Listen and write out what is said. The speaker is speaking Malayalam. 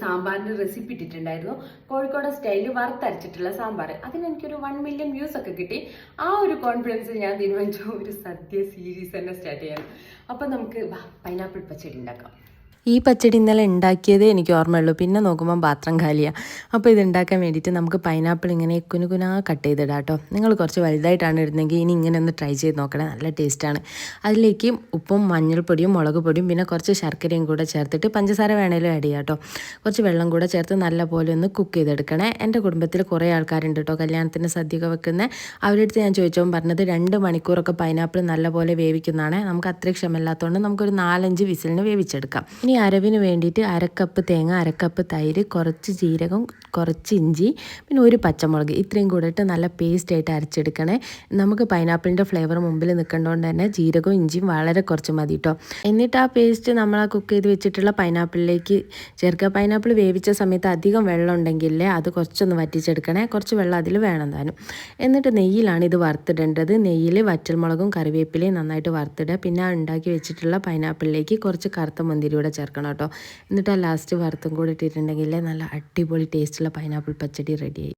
സാമ്പാറിൻ്റെ റെസിപ്പി ഇട്ടിട്ടുണ്ടായിരുന്നു. കോഴിക്കോട് സ്റ്റൈലിൽ വറുത്തരച്ചിട്ടുള്ള സാമ്പാർ. അതിന് എനിക്കൊരു 1 മില്യൺ വ്യൂസ് ഒക്കെ കിട്ടി. ആ ഒരു കോൺഫിഡൻസിൽ ഞാൻ തീരുമാനിച്ചു ഒരു സദ്യ സീരീസ് തന്നെ സ്റ്റാർട്ട് ചെയ്യാൻ. അപ്പം നമുക്ക് പൈനാപ്പിൾ പച്ചടി ഉണ്ടാക്കാം. ഈ പച്ചടി ഇന്നലെ ഉണ്ടാക്കിയതേ എനിക്ക് ഓർമ്മയുള്ളൂ. പിന്നെ നോക്കുമ്പോൾ പാത്രം കാലിയാണ്. അപ്പോൾ ഇത് ഉണ്ടാക്കാൻ വേണ്ടിയിട്ട് നമുക്ക് പൈനാപ്പിൾ ഇങ്ങനെ കുനുകുനാ കട്ട് ചെയ്തിടാം കേട്ടോ. നിങ്ങൾ കുറച്ച് വലുതായിട്ടാണ് ഇടുന്നതെങ്കിൽ ഇനി ഇങ്ങനെ ഒന്ന് ട്രൈ ചെയ്ത് നോക്കണേ, നല്ല ടേസ്റ്റാണ്. അതിലേക്ക് ഉപ്പും മഞ്ഞൾപ്പൊടിയും മുളക് പൊടിയും പിന്നെ കുറച്ച് ശർക്കരയും കൂടെ ചേർത്തിട്ട് പഞ്ചസാര വേണേലും ആഡ് ചെയ്യാം കേട്ടോ. കുറച്ച് വെള്ളം കൂടെ ചേർത്ത് നല്ലപോലെ ഒന്ന് കുക്ക് ചെയ്തെടുക്കണേ. എൻ്റെ കുടുംബത്തിൽ കുറേ ആൾക്കാരുണ്ട് കേട്ടോ കല്യാണത്തിന് സദ്യയൊക്കെ വെക്കുന്നത്. അവരുടെ അടുത്ത് ഞാൻ ചോദിച്ചപ്പോൾ പറഞ്ഞത് 2 മണിക്കൂറൊക്കെ പൈനാപ്പിൾ നല്ലപോലെ വേവിക്കുന്നതാണ്. നമുക്ക് അത്രയും ക്ഷമയില്ലാത്തതുകൊണ്ട് നമുക്കൊരു 4-5 വിസിലിന് വേവിച്ചെടുക്കാം. ഇനി അരവിന് വേണ്ടിയിട്ട് 1 കപ്പ് തേങ്ങ, 1 കപ്പ് തൈര്, കുറച്ച് ജീരകം, കുറച്ച് ഇഞ്ചി, പിന്നെ ഒരു പച്ചമുളക്, ഇത്രയും കൂടെ ഇട്ട് നല്ല പേസ്റ്റായിട്ട് അരച്ചെടുക്കണേ. നമുക്ക് പൈനാപ്പിളിൻ്റെ ഫ്ലേവർ മുമ്പിൽ നിൽക്കേണ്ടതുകൊണ്ട് തന്നെ ജീരകവും ഇഞ്ചിയും വളരെ കുറച്ച് മതി കേട്ടോ. എന്നിട്ട് ആ പേസ്റ്റ് നമ്മൾ ആ കുക്ക് ചെയ്ത് വെച്ചിട്ടുള്ള പൈനാപ്പിളിലേക്ക് ചേർക്കുക. പൈനാപ്പിൾ വേവിച്ച സമയത്ത് അധികം വെള്ളം ഉണ്ടെങ്കിലേ അത് കുറച്ചൊന്ന് വറ്റിച്ചെടുക്കണേ. കുറച്ച് വെള്ളം അതിൽ വേണം താനും. എന്നിട്ട് നെയ്യിലാണ് ഇത് വറുത്തിടേണ്ടത്. നെയ്യിൽ വറ്റൽമുളകും കറിവേപ്പിലയും നന്നായിട്ട് വറുത്തിടുക. പിന്നെ ആ ഉണ്ടാക്കി വെച്ചിട്ടുള്ള പൈനാപ്പിളിലേക്ക് കുറച്ച് കറുത്ത മുന്തിരിയൂടെ ചേർക്കണം കേട്ടോ. എന്നിട്ട് ആ ലാസ്റ്റ് വറുത്തും കൂടി ഇട്ടിട്ടുണ്ടെങ്കിൽ നല്ല അടിപൊളി ടേസ്റ്റുള്ള പൈനാപ്പിൾ പച്ചടി റെഡിയായി.